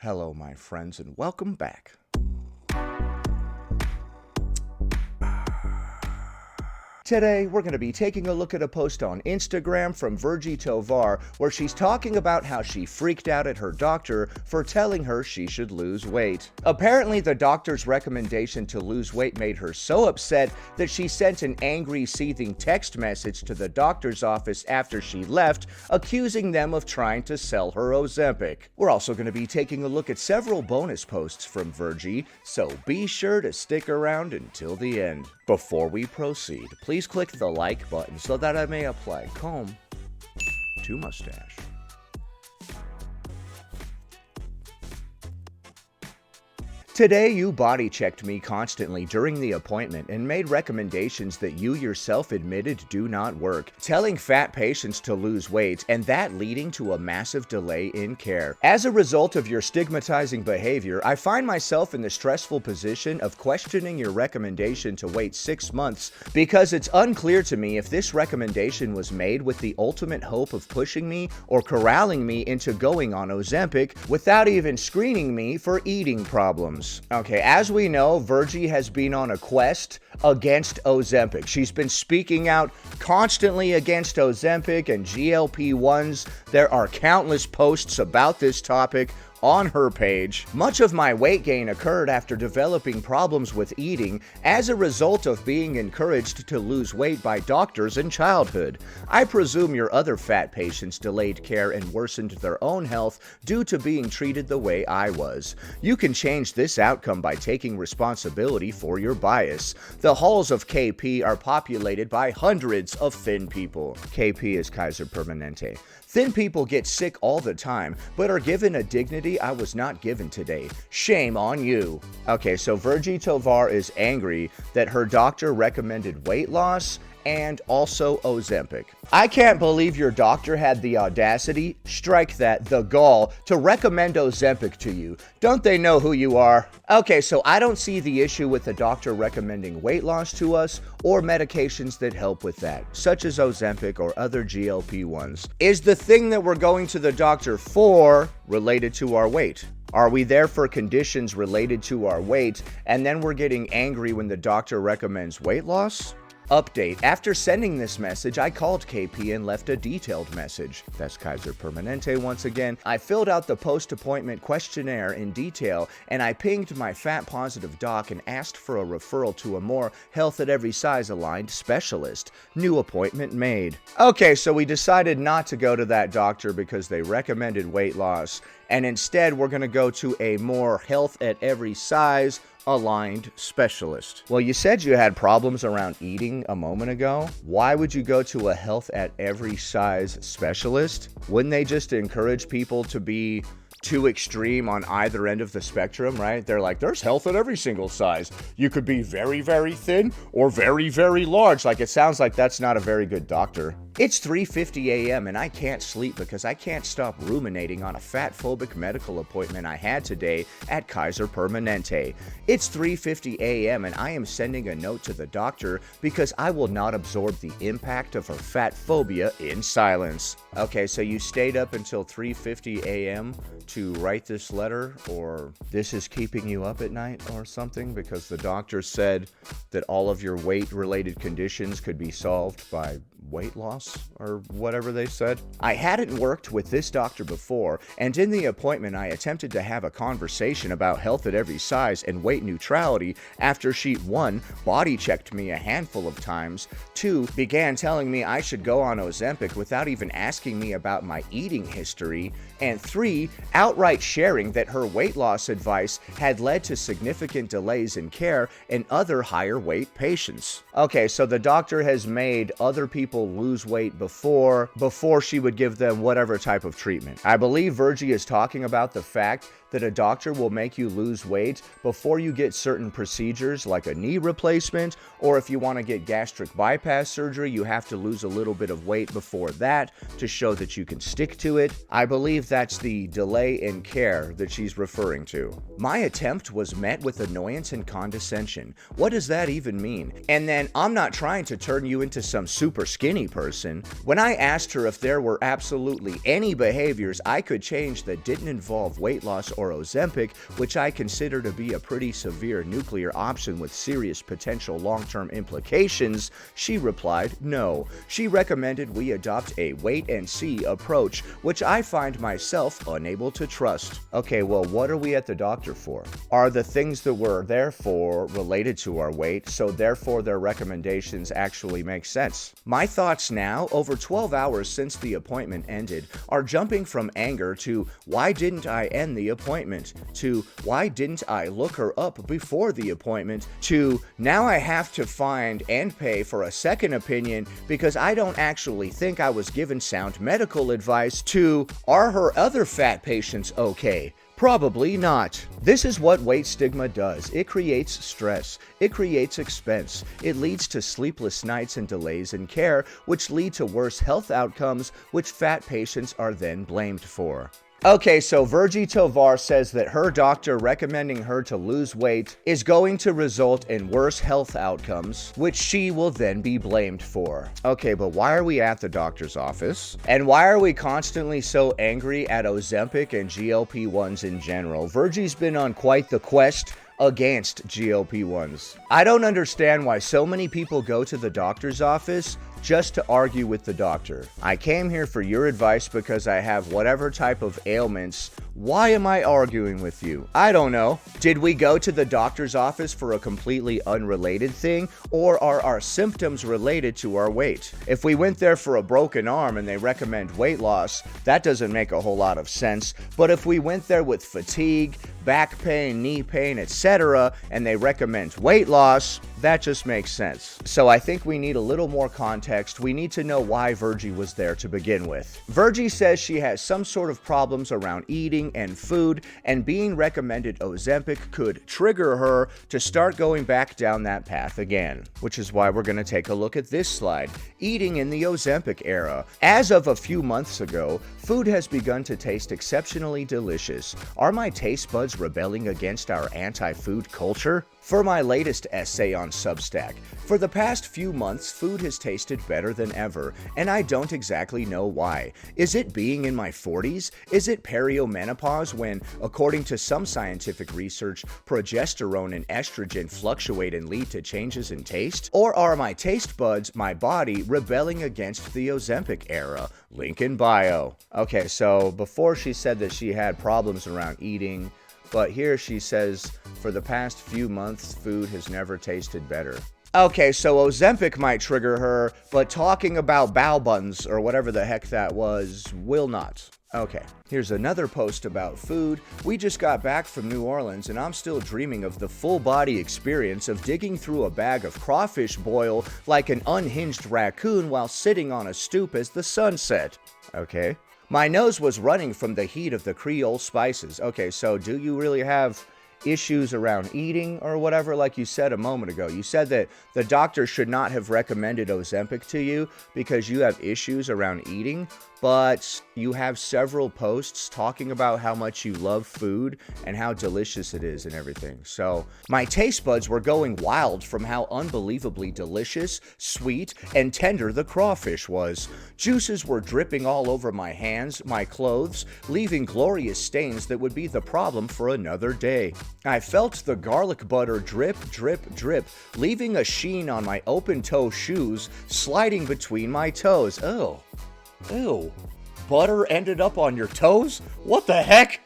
Hello, my friends, and welcome back. Today, we're going to be taking a look at a post on Instagram from Virgie Tovar where she's talking about how she freaked out at her doctor for telling her she should lose weight. Apparently, the doctor's recommendation to lose weight made her so upset that she sent an angry, seething text message to the doctor's office after she left, accusing them of trying to sell her Ozempic. We're also going to be taking a look at several bonus posts from Virgie, so be sure to stick around until the end. Before we proceed, please click the like button so that I may apply comb to mustache. Today, you body checked me constantly during the appointment and made recommendations that you yourself admitted do not work, telling fat patients to lose weight and that leading to a massive delay in care. As a result of your stigmatizing behavior, I find myself in the stressful position of questioning your recommendation to wait 6 months because it's unclear to me if this recommendation was made with the ultimate hope of pushing me or corralling me into going on Ozempic without even screening me for eating problems. Okay, as we know, Virgie has been on a quest against Ozempic. She's been speaking out constantly against Ozempic and GLP-1s. There are countless posts about this topic on her page. Much of my weight gain occurred after developing problems with eating as a result of being encouraged to lose weight by doctors in childhood. I presume your other fat patients delayed care and worsened their own health due to being treated the way I was. You can change this outcome by taking responsibility for your bias. The halls of KP are populated by hundreds of thin people. KP is Kaiser Permanente. Thin people get sick all the time, but are given a dignity I was not given today. Shame on you. Okay, so Virgie Tovar is angry that her doctor recommended weight loss and also Ozempic. I can't believe your doctor had the audacity, strike that, the gall, to recommend Ozempic to you. Don't they know who you are? Okay, so I don't see the issue with the doctor recommending weight loss to us or medications that help with that, such as Ozempic or other GLP-1s. Is the thing that we're going to the doctor for related to our weight? Are we there for conditions related to our weight, and then we're getting angry when the doctor recommends weight loss? Update. After sending this message, I called KP and left a detailed message. That's Kaiser Permanente once again. I filled out the post-appointment questionnaire in detail, and I pinged my fat-positive doc and asked for a referral to a more health-at-every-size aligned specialist. New appointment made. Okay, so we decided not to go to that doctor because they recommended weight loss, and instead we're going to go to a more health-at-every-size aligned specialist. Well, you said you had problems around eating a moment ago. Why would you go to a health at every size specialist? Wouldn't they just encourage people to be too extreme on either end of the spectrum, right? They're like, there's health at every single size. You could be very, very thin or very, very large. Like, it sounds like that's not a very good doctor. It's 3:50 a.m. and I can't sleep because I can't stop ruminating on a fat-phobic medical appointment I had today at Kaiser Permanente. It's 3:50 a.m. and I am sending a note to the doctor because I will not absorb the impact of her fat phobia in silence. Okay, so you stayed up until 3:50 a.m. to write this letter, or this is keeping you up at night or something because the doctor said that all of your weight-related conditions could be solved by weight loss or whatever they said. I hadn't worked with this doctor before, and in the appointment I attempted to have a conversation about health at every size and weight neutrality after she 1. Body checked me a handful of times, 2. began telling me I should go on Ozempic without even asking me about my eating history, and 3. outright sharing that her weight loss advice had led to significant delays in care in other higher weight patients. Okay, so the doctor has made other people lose weight before she would give them whatever type of treatment. I believe Virgie is talking about the fact that a doctor will make you lose weight before you get certain procedures like a knee replacement, or if you want to get gastric bypass surgery, you have to lose a little bit of weight before that to show that you can stick to it. I believe that's the delay in care that she's referring to. My attempt was met with annoyance and condescension. What does that even mean? And then, I'm not trying to turn you into some super skinny person. When I asked her if there were absolutely any behaviors I could change that didn't involve weight loss or Ozempic, which I consider to be a pretty severe nuclear option with serious potential long-term implications, she replied no. She recommended we adopt a wait-and-see approach, which I find myself unable to trust. Okay, well, what are we at the doctor for? Are the things that we're there for related to our weight, so therefore their recommendations actually make sense? My thoughts now, over 12 hours since the appointment ended, are jumping from anger to why didn't I end the appointment, to why didn't I look her up before the appointment, to now I have to find and pay for a second opinion because I don't actually think I was given sound medical advice, to are her other fat patients okay? Probably not. This is what weight stigma does. It creates stress. It creates expense. It leads to sleepless nights and delays in care, which lead to worse health outcomes, which fat patients are then blamed for. Okay, so Virgie Tovar says that her doctor recommending her to lose weight is going to result in worse health outcomes, which she will then be blamed for. Okay, but why are we at the doctor's office? And why are we constantly so angry at Ozempic and GLP-1s in general? Virgie's been on quite the quest against GLP-1s. I don't understand why so many people go to the doctor's office just to argue with the doctor. I came here for your advice because I have whatever type of ailments. Why am I arguing with you? I don't know. Did we go to the doctor's office for a completely unrelated thing, or are our symptoms related to our weight? If we went there for a broken arm and they recommend weight loss, that doesn't make a whole lot of sense. But if we went there with fatigue, back pain, knee pain, etc., and they recommend weight loss, that just makes sense. So I think we need a little more context. We need to know why Virgie was there to begin with. Virgie says she has some sort of problems around eating and food, and being recommended Ozempic could trigger her to start going back down that path again. Which is why we're going to take a look at this slide. Eating in the Ozempic era. As of a few months ago, food has begun to taste exceptionally delicious. Are my taste buds rebelling against our anti-food culture? For my latest essay on Substack, for the past few months, food has tasted better than ever, and I don't exactly know why. Is it being in my 40s? Is it perimenopause when, according to some scientific research, progesterone and estrogen fluctuate and lead to changes in taste? Or are my taste buds, my body, rebelling against the Ozempic era? Link in bio. Okay, so before she said that she had problems around eating, but here she says, for the past few months, food has never tasted better. Okay, so Ozempic might trigger her, but talking about bow buttons, or whatever the heck that was, will not. Okay, here's another post about food. We just got back from New Orleans, and I'm still dreaming of the full-body experience of digging through a bag of crawfish boil like an unhinged raccoon while sitting on a stoop as the sun set. Okay. My nose was running from the heat of the Creole spices. Okay, so do you really have issues around eating or whatever, like you said a moment ago? You said that the doctor should not have recommended Ozempic to you because you have issues around eating, but you have several posts talking about how much you love food and how delicious it is and everything. So my taste buds were going wild from how unbelievably delicious, sweet, and tender the crawfish was. Juices were dripping all over my hands, my clothes, leaving glorious stains that would be the problem for another day. I felt the garlic butter drip, drip, drip, leaving a sheen on my open-toe shoes, sliding between my toes. Oh. Ew. Butter ended up on your toes? What the heck?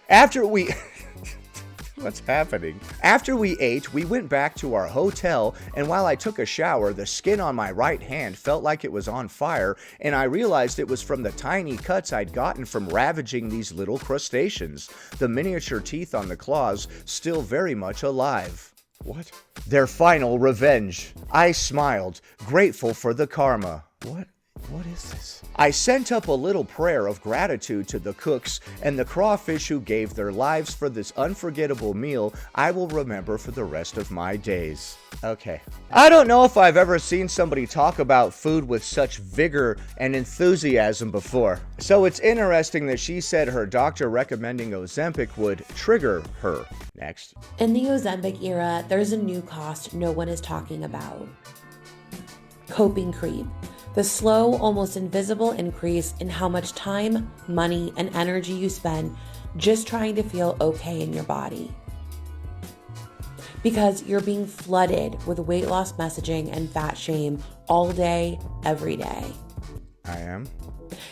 What's happening? After we ate, we went back to our hotel, and while I took a shower, the skin on my right hand felt like it was on fire, and I realized it was from the tiny cuts I'd gotten from ravaging these little crustaceans. The miniature teeth on the claws still very much alive. What? Their final revenge. I smiled, grateful for the karma. What is this? I sent up a little prayer of gratitude to the cooks and the crawfish who gave their lives for this unforgettable meal I will remember for the rest of my days. Okay. I don't know if I've ever seen somebody talk about food with such vigor and enthusiasm before. So it's interesting that she said her doctor recommending Ozempic would trigger her. Next. In the Ozempic era, there's a new cost no one is talking about. Coping creep. The slow, almost invisible increase in how much time, money, and energy you spend just trying to feel okay in your body. Because you're being flooded with weight loss messaging and fat shame all day, every day. I am.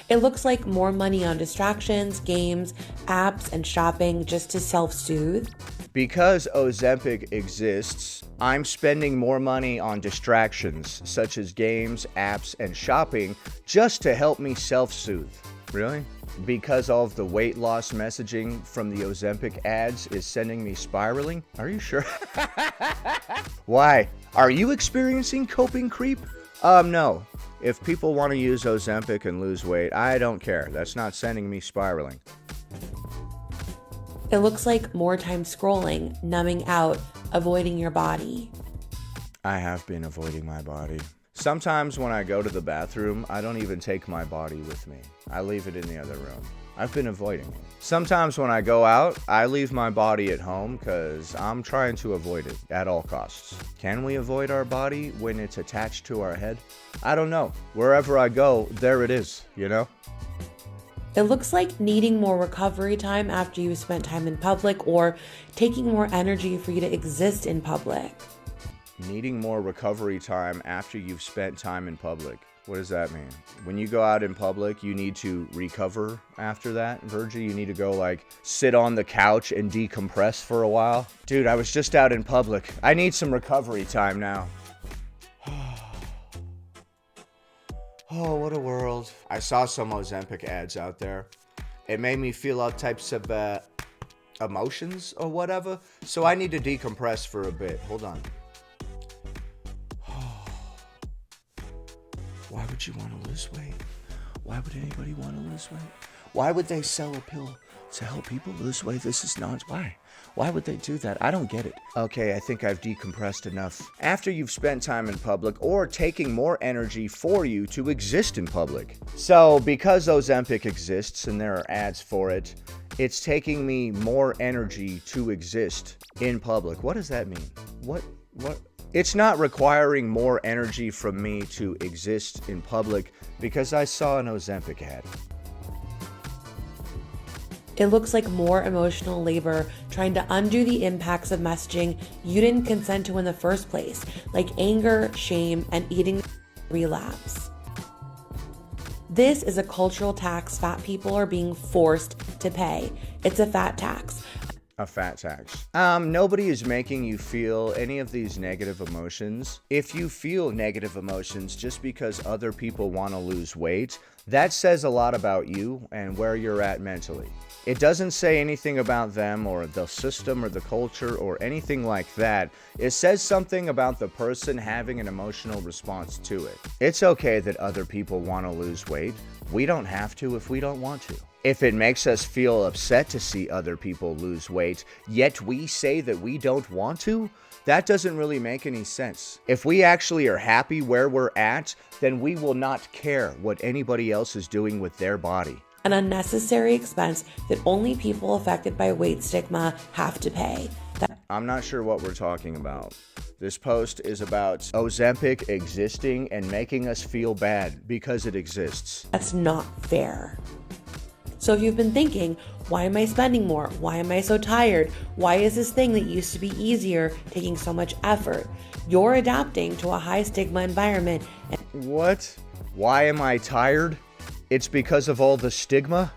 It looks like more money on distractions, games, apps, and shopping just to self-soothe. Because Ozempic exists, I'm spending more money on distractions such as games, apps, and shopping just to help me self-soothe. Really? Because all of the weight loss messaging from the Ozempic ads is sending me spiraling? Are you sure? Why? Are you experiencing coping creep? No. If people want to use Ozempic and lose weight, I don't care. That's not sending me spiraling. It looks like more time scrolling, numbing out, avoiding your body. I have been avoiding my body. Sometimes when I go to the bathroom, I don't even take my body with me. I leave it in the other room. I've been avoiding it. Sometimes when I go out, I leave my body at home because I'm trying to avoid it at all costs. Can we avoid our body when it's attached to our head? I don't know. Wherever I go, there it is, you know? It looks like needing more recovery time after you've spent time in public, or taking more energy for you to exist in public. Needing more recovery time after you've spent time in public. What does that mean? When you go out in public, you need to recover after that, Virgie? You need to go, like, sit on the couch and decompress for a while? Dude, I was just out in public. I need some recovery time now. Oh, what a world. I saw some Ozempic ads out there. It made me feel all types of emotions or whatever. So I need to decompress for a bit. Hold on. Why would you want to lose weight? Why would anybody want to lose weight? Why would they sell a pill to help people lose weight? This is not why. Why would they do that? I don't get it. Okay, I think I've decompressed enough. After you've spent time in public or taking more energy for you to exist in public. So because Ozempic exists and there are ads for it, it's taking me more energy to exist in public. What does that mean? What? It's not requiring more energy from me to exist in public because I saw an Ozempic ad. It looks like more emotional labor trying to undo the impacts of messaging you didn't consent to in the first place, like anger, shame, and eating relapse. This is a cultural tax fat people are being forced to pay. It's a fat tax. A fat tax. Nobody is making you feel any of these negative emotions. If you feel negative emotions just because other people want to lose weight, that says a lot about you and where you're at mentally. It doesn't say anything about them or the system or the culture or anything like that. It says something about the person having an emotional response to it. It's okay that other people want to lose weight. We don't have to if we don't want to. If it makes us feel upset to see other people lose weight, yet we say that we don't want to, that doesn't really make any sense. If we actually are happy where we're at, then we will not care what anybody else is doing with their body. An unnecessary expense that only people affected by weight stigma have to pay. I'm not sure what we're talking about. This post is about Ozempic existing and making us feel bad because it exists. That's not fair. So if you've been thinking, why am I spending more? Why am I so tired? Why is this thing that used to be easier taking so much effort? You're adapting to a high stigma environment. What? Why am I tired? It's because of all the stigma?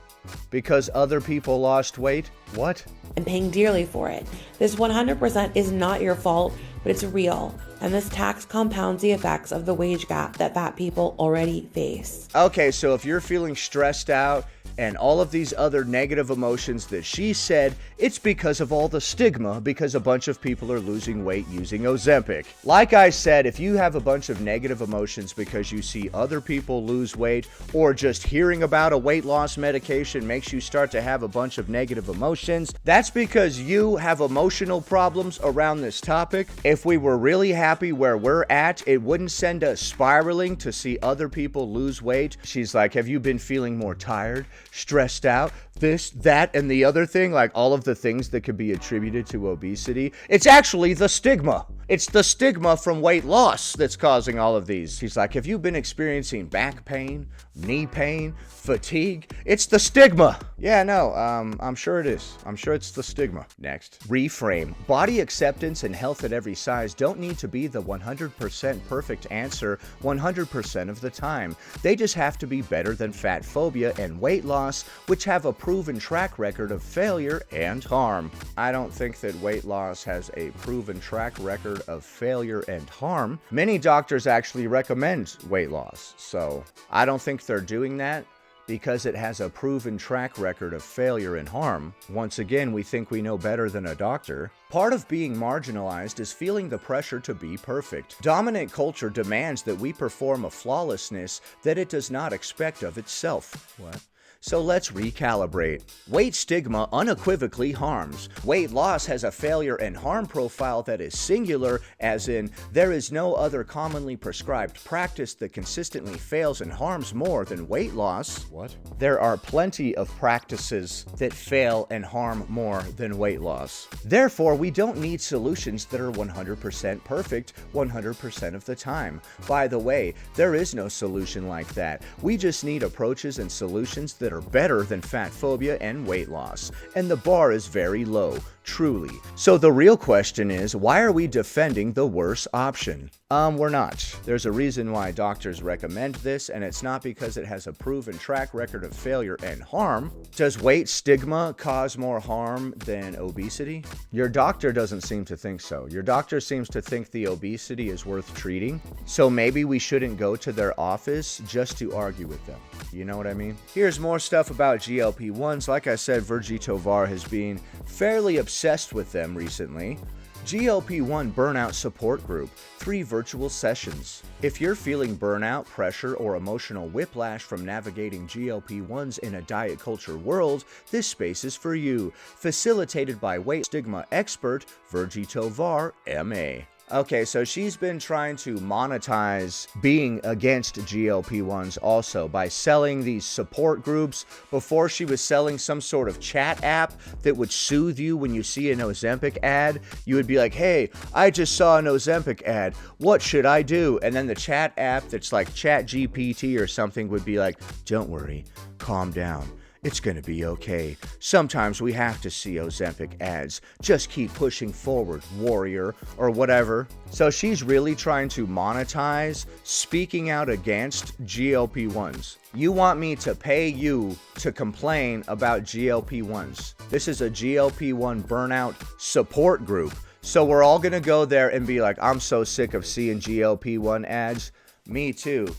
Because other people lost weight? What? And paying dearly for it. This 100% is not your fault, but it's real. And this tax compounds the effects of the wage gap that fat people already face. Okay, so if you're feeling stressed out and all of these other negative emotions that she said, it's because of all the stigma because a bunch of people are losing weight using Ozempic. Like I said, if you have a bunch of negative emotions because you see other people lose weight, or just hearing about a weight loss medication makes you start to have a bunch of negative emotions, that's because you have emotional problems around this topic. If we were really happy where we're at, it wouldn't send us spiraling to see other people lose weight. She's like, have you been feeling more tired, stressed out, this, that, and the other thing, like all of the things that could be attributed to obesity? It's actually the stigma. It's the stigma from weight loss that's causing all of these. He's like, have you been experiencing back pain, knee pain, fatigue? It's the stigma. Yeah, no, I'm sure it is. I'm sure it's the stigma. Next. Reframe. Body acceptance and health at every size don't need to be the 100% perfect answer 100% of the time. They just have to be better than fat phobia and weight loss, which have a proven track record of failure and harm. I don't think that weight loss has a proven track record of failure and harm. Many doctors actually recommend weight loss, so I don't think they're doing that because it has a proven track record of failure and harm. Once again, we think we know better than a doctor. Part of being marginalized is feeling the pressure to be perfect. Dominant culture demands that we perform a flawlessness that it does not expect of itself. What? So let's recalibrate. Weight stigma unequivocally harms. Weight loss has a failure and harm profile that is singular, as in, there is no other commonly prescribed practice that consistently fails and harms more than weight loss. What? There are plenty of practices that fail and harm more than weight loss. Therefore, we don't need solutions that are 100% perfect 100% of the time. By the way, there is no solution like that. We just need approaches and solutions that are better than fat phobia and weight loss. And the bar is very low, truly. So the real question is, why are we defending the worse option? We're not. There's a reason why doctors recommend this, and it's not because it has a proven track record of failure and harm. Does weight stigma cause more harm than obesity? Your doctor doesn't seem to think so. Your doctor seems to think the obesity is worth treating. So maybe we shouldn't go to their office just to argue with them. You know what I mean? Here's more stuff about GLP-1s. Like I said, Virgie Tovar has been fairly obsessed with them recently. GLP-1 Burnout Support Group, 3 virtual sessions. If you're feeling burnout, pressure, or emotional whiplash from navigating GLP-1s in a diet culture world, this space is for you. Facilitated by weight stigma expert Virgie Tovar, MA. Okay, so she's been trying to monetize being against GLP-1s also by selling these support groups. Before, she was selling some sort of chat app that would soothe you when you see an Ozempic ad. You would be like, hey, I just saw an Ozempic ad. What should I do? And then the chat app that's like ChatGPT or something would be like, don't worry, calm down. It's gonna be okay. Sometimes we have to see Ozempic ads. Just keep pushing forward, warrior, or whatever. So she's really trying to monetize speaking out against GLP-1s. You want me to pay you to complain about GLP-1s. This is a GLP-1 burnout support group. So we're all gonna go there and be like, I'm so sick of seeing GLP-1 ads. Me too.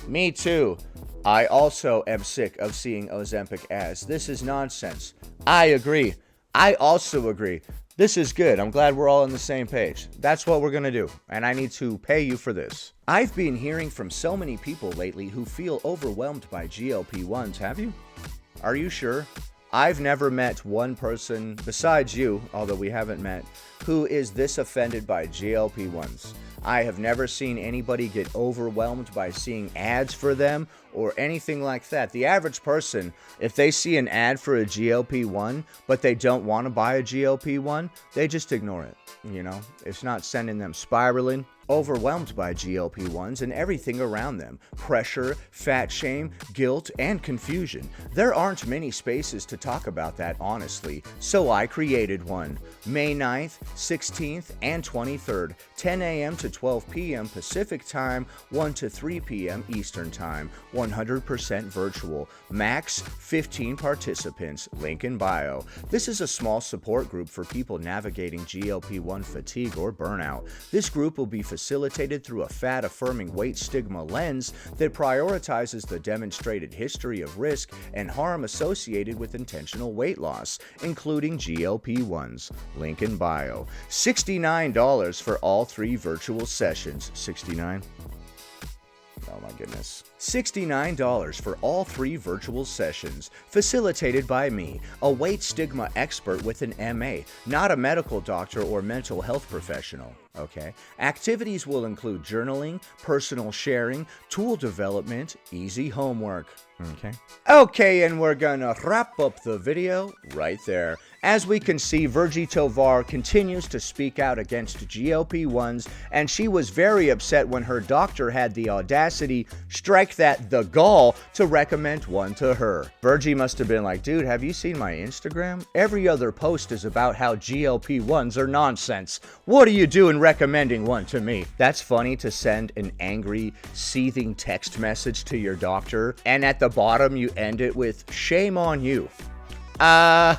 Me too. I also am sick of seeing Ozempic ads. This is nonsense. I agree. I also agree. This is good. I'm glad we're all on the same page. That's what we're gonna do, and I need to pay you for this. I've been hearing from so many people lately who feel overwhelmed by GLP-1s. Have you? Are you sure? I've never met one person, besides you, although we haven't met, who is this offended by GLP-1s. I have never seen anybody get overwhelmed by seeing ads for them or anything like that. The average person, if they see an ad for a GLP-1, but they don't want to buy a GLP-1, they just ignore it. You know, it's not sending them spiraling. Overwhelmed by GLP-1s and everything around them. Pressure, fat shame, guilt, and confusion. There aren't many spaces to talk about that honestly, so I created one. May 9th, 16th, and 23rd, 10 a.m. to 12 p.m. Pacific Time, 1 to 3 p.m. Eastern Time, 100% virtual. Max 15 participants, link in bio. This is a small support group for people navigating GLP-1 fatigue or burnout. This group will be facilitated through a fat-affirming weight stigma lens that prioritizes the demonstrated history of risk and harm associated with intentional weight loss, including GLP-1s. Link in bio. $69 for all 3 virtual sessions. $69? Oh my goodness. $69 for all 3 virtual sessions, facilitated by me, a weight stigma expert with an MA, not a medical doctor or mental health professional. Okay. Activities will include journaling, personal sharing, tool development, easy homework. Okay. Okay, and we're gonna wrap up the video right there. As we can see, Virgie Tovar continues to speak out against GLP-1s, and she was very upset when her doctor had the audacity, strike that, the gall, to recommend one to her. Virgie must have been like, dude, have you seen my Instagram? Every other post is about how GLP-1s are nonsense. What are you doing recommending one to me? That's funny to send an angry, seething text message to your doctor, and at the bottom you end it with, shame on you.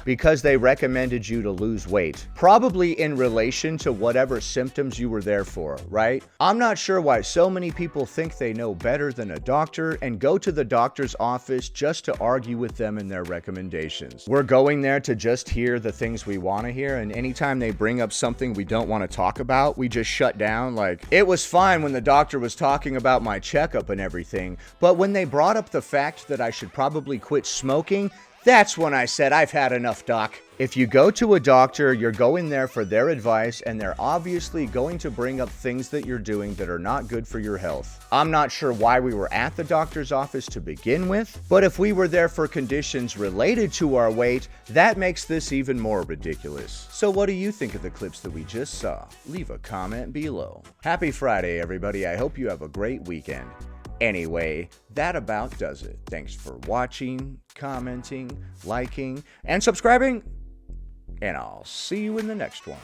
Because they recommended you to lose weight. Probably in relation to whatever symptoms you were there for, right? I'm not sure why so many people think they know better than a doctor and go to the doctor's office just to argue with them in their recommendations. We're going there to just hear the things we want to hear, and anytime they bring up something we don't want to talk about, we just shut down. Like, it was fine when the doctor was talking about my checkup and everything, but when they brought up the fact that I should probably quit smoking, that's when I said, I've had enough, doc. If you go to a doctor, you're going there for their advice, and they're obviously going to bring up things that you're doing that are not good for your health. I'm not sure why we were at the doctor's office to begin with, but if we were there for conditions related to our weight, that makes this even more ridiculous. So what do you think of the clips that we just saw? Leave a comment below. Happy Friday, everybody. I hope you have a great weekend. Anyway, that about does it. Thanks for watching, commenting, liking, and subscribing, and I'll see you in the next one.